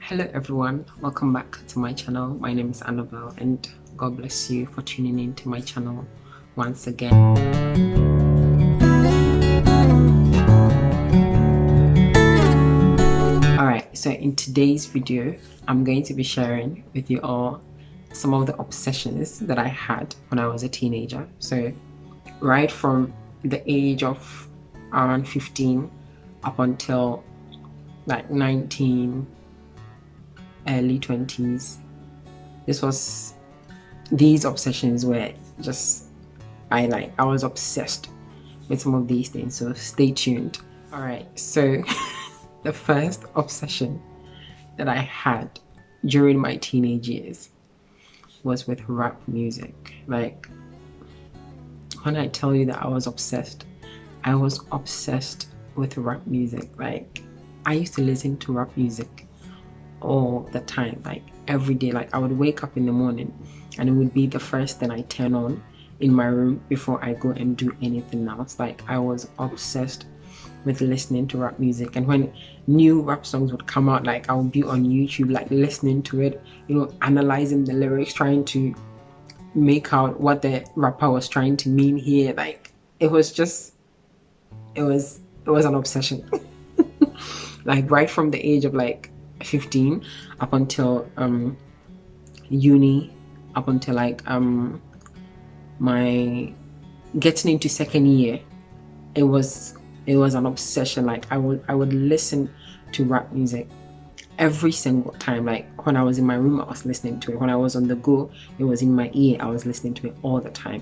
Hello everyone, welcome back to my channel. My name is Annabelle and God bless you for tuning in to my channel once again. Alright, so in today's video, I'm going to be sharing with you all some of the obsessions that I had when I was a teenager. So right from the age of around 15 up until like 19, early 20s. These obsessions were just, I was obsessed with some of these things, so stay tuned. All right, so the first obsession that I had during my teenage years was with rap music. Like, when I tell you that I was obsessed with rap music. Like, I used to listen to rap music all the time, like every day. Like, I would wake up in the morning and it would be the first thing I turn on in my room before I go and do anything else. Like, I was obsessed with listening to rap music, and when new rap songs would come out, like I would be on YouTube, like listening to it, analyzing the lyrics, trying to make out what the rapper was trying to mean here. Like, it was an obsession. Like, right from the age of like 15 up until uni, up until like my getting into second year, it was an obsession. Like, I would listen to rap music every single time. Like, when I was in my room, I was listening to it. When I was on the go, it was in my ear. I was listening to it all the time.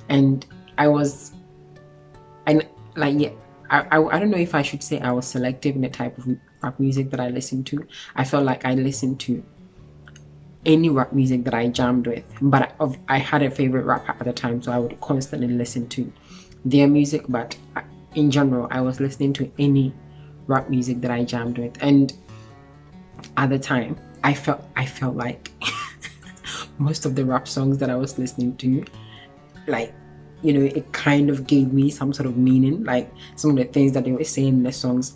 And I don't know if I should say I was selective in the type of rap music that I listened to. I felt like I listened to any rap music that I jammed with, but I had a favorite rapper at the time, so I would constantly listen to their music. But in general, I was listening to any rap music that I jammed with. And at the time, I felt like most of the rap songs that I was listening to, like, it kind of gave me some sort of meaning. Like, some of the things that they were saying in the songs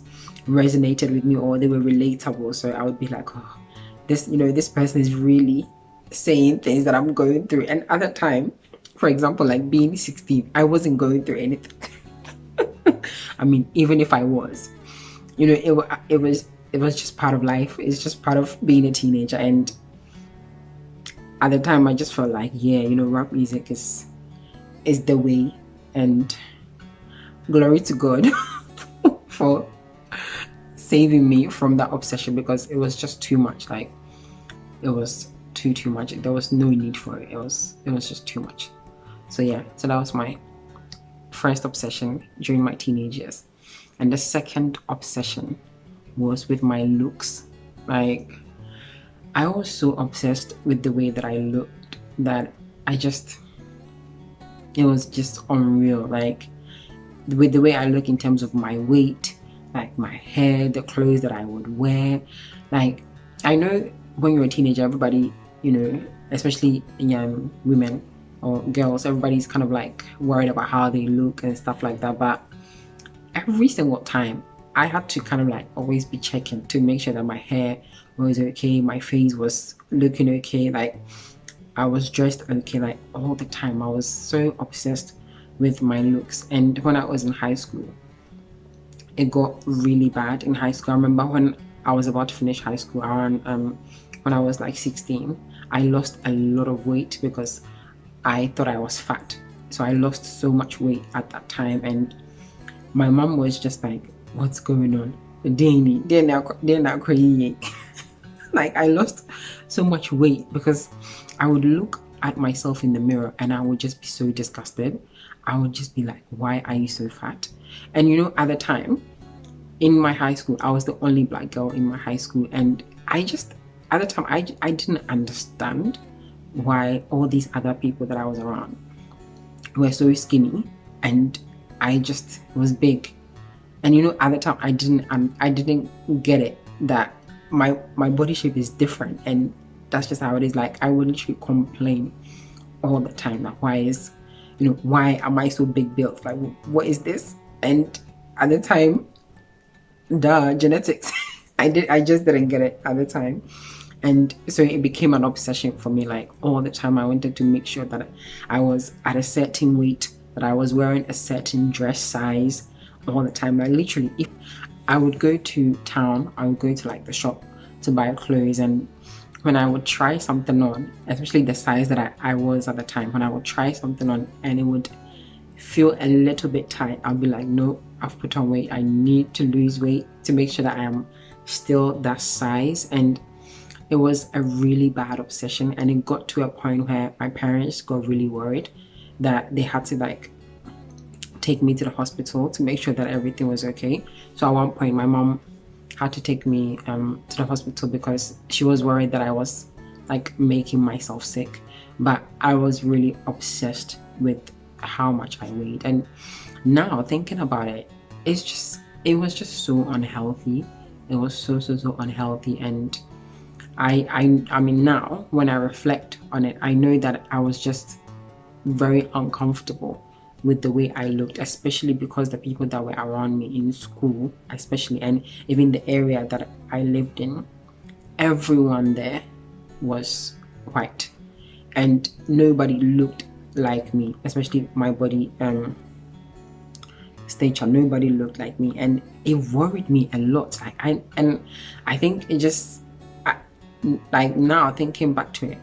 resonated with me, or they were relatable. So I would be like, oh, this person is really saying things that I'm going through. And at the time, for example, like being 16, I wasn't going through anything. I mean, even if I was, it was just part of life. It's just part of being a teenager. And at the time, I just felt like, yeah, rap music is the way. And glory to God for saving me from that obsession, because it was just too much. Like, it was too much. There was no need for it. It was just too much. So yeah, so that was my first obsession during my teenage years. And the second obsession was with my looks. Like, I was so obsessed with the way that I looked that it was just unreal. Like, with the way I look in terms of my weight, like my hair, the clothes that I would wear. Like, I know when you're a teenager, everybody, especially young women or girls, everybody's kind of like worried about how they look and stuff like that. But every single time, I had to kind of like always be checking to make sure that my hair was okay, my face was looking okay, like I was dressed okay, like all the time. I was so obsessed with my looks. And when I was in high school, it got really bad in high school. I remember when I was about to finish high school, around when I was like 16, I lost a lot of weight because I thought I was fat. So I lost so much weight at that time, and my mom was just like, what's going on? They're not crazy. Like, I lost so much weight because I would look at myself in the mirror and I would just be so disgusted. I would just be like, why are you so fat? And at the time in my high school, I was the only black girl in my high school, and at the time I didn't understand why all these other people that I was around were so skinny and I just was big. And at the time I didn't get it, that my body shape is different, and that's just how it is. Like, I would literally complain all the time, like, why am I so big built? Like, what is this? And at the time, genetics. I just didn't get it at the time. And so it became an obsession for me. Like all the time I wanted to make sure that I was at a certain weight, that I was wearing a certain dress size all the time. Like literally, if I would go to town, I would go to like the shop to buy clothes, and when I would try something on, especially the size that I was at the time, when I would try something on and it would feel a little bit tight, I'll be like, no, I've put on weight. I need to lose weight to make sure that I am still that size. And it was a really bad obsession, and it got to a point where my parents got really worried that they had to like take me to the hospital to make sure that everything was okay. So at one point my mom had to take me to the hospital because she was worried that I was like making myself sick. But I was really obsessed with how much I weighed, and now thinking about it, it was just so unhealthy. It was so unhealthy. And I mean, now when I reflect on it, I know that I was just very uncomfortable with the way I looked, especially because the people that were around me in school, especially, and even the area that I lived in, everyone there was white and nobody looked like me, especially my body stature. Nobody looked like me, and it worried me a lot. I think it just, like now thinking back to it,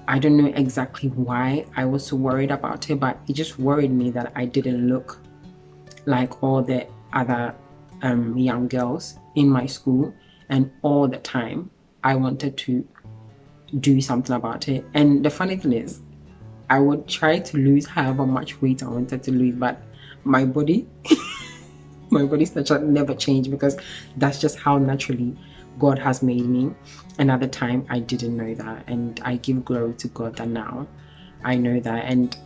I don't know exactly why I was so worried about it, but it just worried me that I didn't look like all the other young girls in my school, and all the time I wanted to do something about it. And the funny thing is, I would try to lose however much weight I wanted to lose, but my body my body structure never changed, because that's just how naturally God has made me. And at the time I didn't know that, and I give glory to God that now I know that. And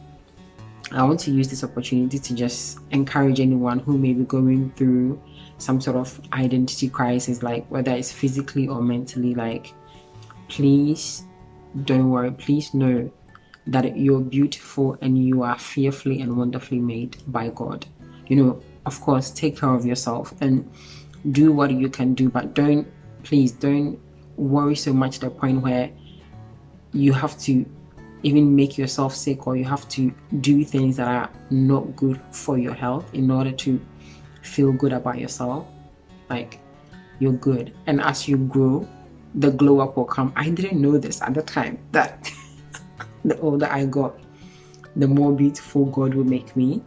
I want to use this opportunity to just encourage anyone who may be going through some sort of identity crisis, like whether it's physically or mentally. Like, please don't worry. Please know that you're beautiful and you are fearfully and wonderfully made by God. You know, of course, take care of yourself and do what you can do, but please don't worry so much to the point where you have to even make yourself sick, or you have to do things that are not good for your health in order to feel good about yourself. Like, you're good, and as you grow, the glow up will come. I didn't know this at the time, that the older I got, the more beautiful God would make me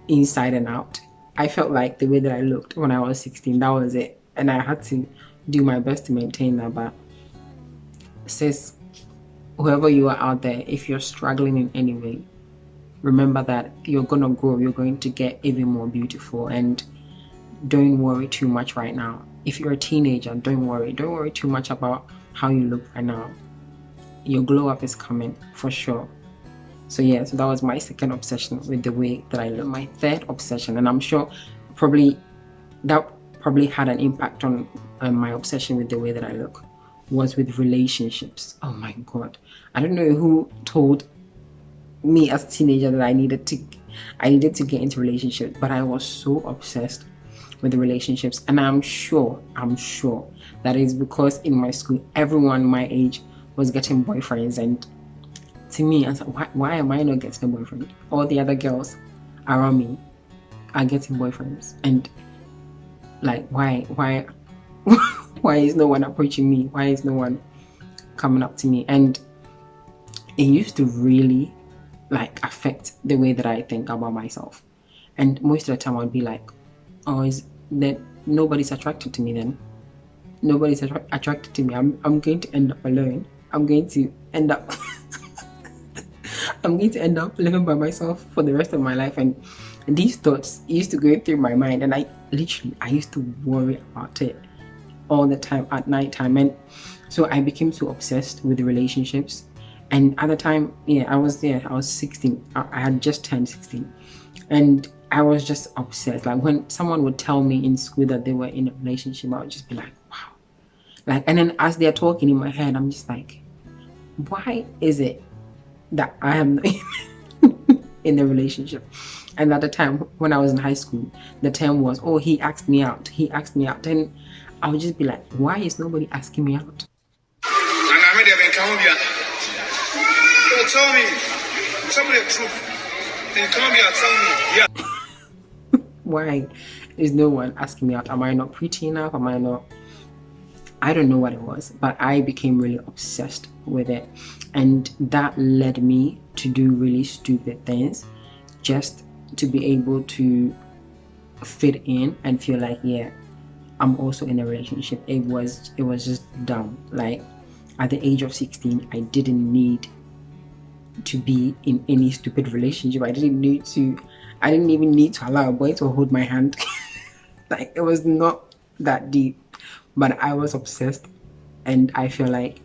inside and out. I felt like the way that I looked when I was 16, that was it, and I had to do my best to maintain that. But sis, whoever you are out there, if you're struggling in any way, remember that you're gonna grow, you're going to get even more beautiful. And don't worry too much right now. If you're a teenager, don't worry too much about how you look right now. Your glow up is coming for sure. So yeah, so that was my second obsession with the way that I look. My third obsession, and I'm sure that probably had an impact on my obsession with the way that I look, was with relationships. Oh my God, I don't know who told me as a teenager that I needed to get into relationships, but I was so obsessed with the relationships. And I'm sure that is because in my school, everyone my age was getting boyfriends, and to me, I was like, why am I not getting a boyfriend? All the other girls around me are getting boyfriends, and like, why why is no one approaching me? Why is no one coming up to me? And it used to really like affect the way that I think about myself. And most of the time I'd be like, oh, is that nobody's attracted to me then? Nobody's attracted to me. I'm going to end up alone. I'm going to end up living by myself for the rest of my life. And these thoughts used to go through my mind, and I used to worry about it all the time at night time. And so I became so obsessed with relationships. And at the time, I was 16. I had just turned 16, and I was just obsessed. Like, when someone would tell me in school that they were in a relationship, I would just be like, wow. Like, and then as they're talking in my head, I'm just like, why is it that I am in a relationship? And at the time when I was in high school, the term was, oh, he asked me out. And I would just be like, why is nobody asking me out? Tell me. Tell me the truth. Then come here, tell me. Yeah. Why is no one asking me out? Am I not pretty enough? Am I not? I don't know what it was, but I became really obsessed with it. And that led me to do really stupid things just to be able to fit in and feel like, yeah, I'm also in a relationship. It was just dumb. Like, at the age of 16, I didn't need to be in any stupid relationship. I didn't even need to allow a boy to hold my hand. Like, it was not that deep, but I was obsessed, and I feel like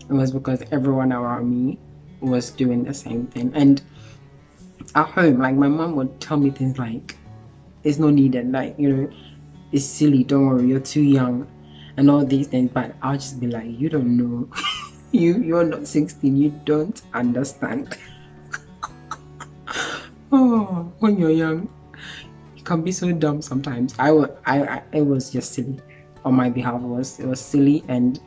it was because everyone around me was doing the same thing. And at home, like, my mom would tell me things like, it's no needed, like, it's silly, don't worry, you're too young, and all these things. But I'll just be like, you don't know. You're not 16, you don't understand. Oh, when you're young, you can be so dumb sometimes. It was just silly on my behalf. It was silly, and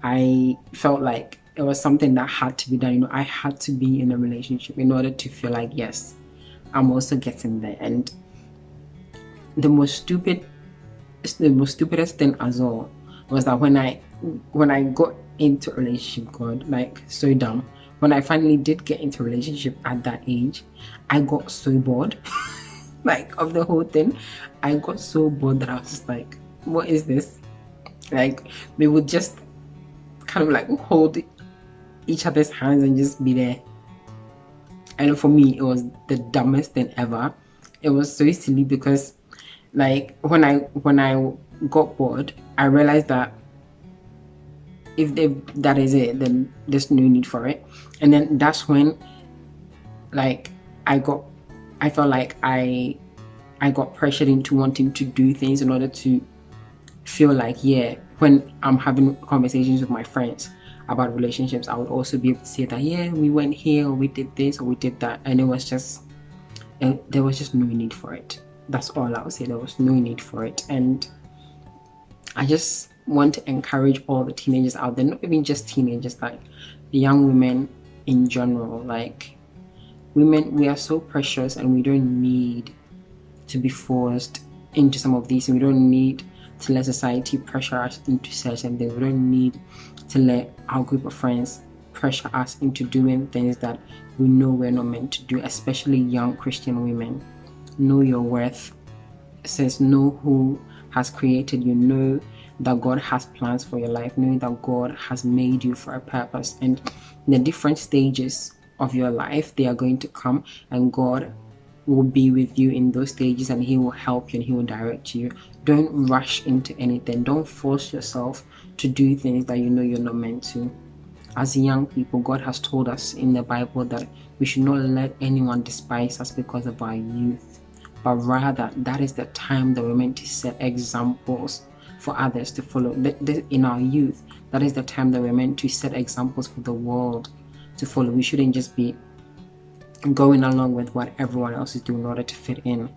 I felt like it was something that had to be done. I had to be in a relationship in order to feel like, yes, I'm also getting there. And the most stupidest thing as well was that when I got into a relationship, God, like, so dumb. When I finally did get into a relationship at that age, I got so bored like, of the whole thing. I got so bored that I was just like, what is this? Like, we would just kind of like hold each other's hands and just be there. And for me, it was the dumbest thing ever. It was so silly because, like, when I got bored, I realized that if that is it, then there's no need for it. And then that's when, like, I felt like I got pressured into wanting to do things in order to feel like, yeah, when I'm having conversations with my friends about relationships, I would also be able to say that, yeah, we went here, or we did this, or we did that. And there was just no need for it. That's all I would say. There was no need for it. And I just want to encourage all the teenagers out there, not even just teenagers, like the young women in general. Like, women, we are so precious, and we don't need to be forced into some of these. We don't need to let society pressure us into certain things. We don't need to let our group of friends pressure us into doing things that we know we're not meant to do, especially young Christian women. Know your worth. It says, know who has created you. Know that God has plans for your life. Know that God has made you for a purpose. And the different stages of your life, they are going to come, and God will be with you in those stages, and He will help you and He will direct you. Don't rush into anything. Don't force yourself to do things that you know you're not meant to. As young people, God has told us in the Bible that we should not let anyone despise us because of our youth, but rather that is the time that we're meant to set examples for others to follow. In our youth, that is the time that we're meant to set examples for the world to follow. We shouldn't just be going along with what everyone else is doing in order to fit in.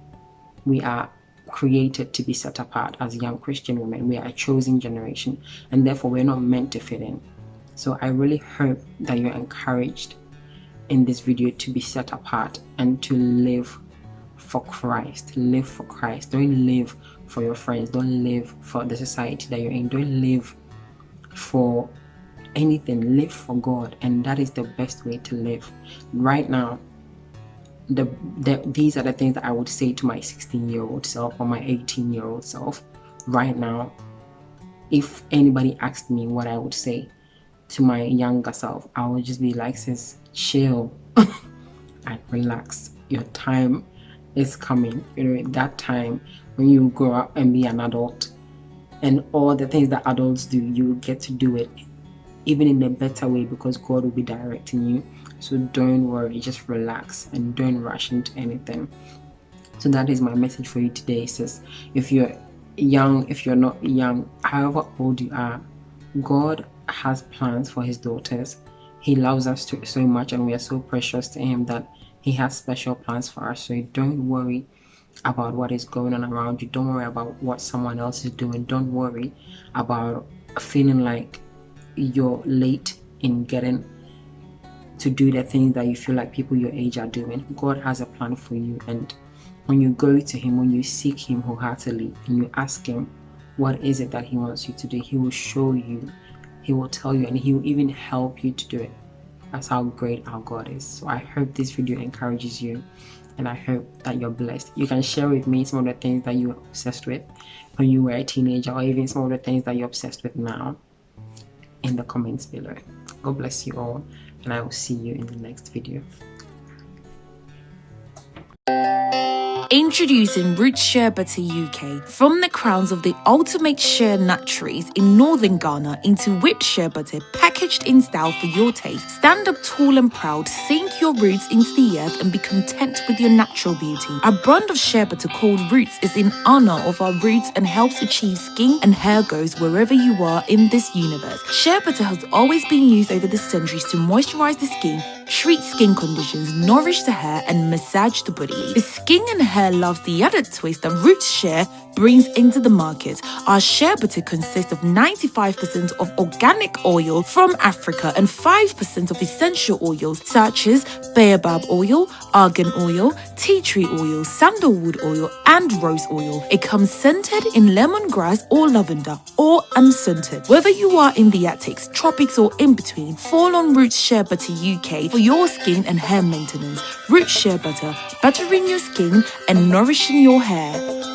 We are created to be set apart as young Christian women. We are a chosen generation, and therefore we're not meant to fit in. So I really hope that you're encouraged in this video to be set apart and to live for Christ. Live for Christ. Don't live for your friends. Don't live for the society that you're in. Don't live for anything. Live for God, and that is the best way to live. Right now, these are the things that I would say to my 16-year-old self or my 18-year-old self right now. If anybody asked me what I would say to my younger self, I would just be like, sis, chill and relax. Your time is coming. That time when you grow up and be an adult, and all the things that adults do, you get to do it even in a better way, because God will be directing you. So don't worry, just relax and don't rush into anything. So that is my message for you today, sis. If you're young, if you're not young, however old you are, God has plans for His daughters. He loves us so much, and we are so precious to Him that He has special plans for us. So don't worry about what is going on around you. Don't worry about what someone else is doing. Don't worry about feeling like you're late in getting to do the things that you feel like people your age are doing. God has a plan for you, and when you go to him, when you seek him wholeheartedly and you ask him what is it that he wants you to do, he will show you, he will tell you, and he will even help you to do it. That's how great our God is. So I hope this video encourages you, and I hope that you're blessed. You can share with me some of the things that you were obsessed with when you were a teenager, or even some of the things that you're obsessed with now in the comments below. God bless you all, and I will see you in the next video. Introducing Roots Shea Butter UK. From the crowns of the ultimate shea nut trees in northern Ghana into whipped shea butter packaged in style for your taste. Stand up tall and proud, sink your roots into the earth and be content with your natural beauty. Our brand of shea butter called Roots is in honor of our roots and helps achieve skin and hair goals wherever you are in this universe. Shea butter has always been used over the centuries to moisturize the skin, treat skin conditions, nourish the hair, and massage the body. The skin and hair loves the added twist that Roots Shea brings into the market. Our shea butter consists of 95% of organic oil from Africa and 5% of essential oils such as baobab oil, argan oil, tea tree oil, sandalwood oil, and rose oil. It comes scented in lemongrass or lavender, or unscented. Whether you are in the Arctics, tropics, or in between, fall on Roots Shea Butter UK for your skin and hair maintenance. Roots Shea Butter, buttering your skin and nourishing your hair.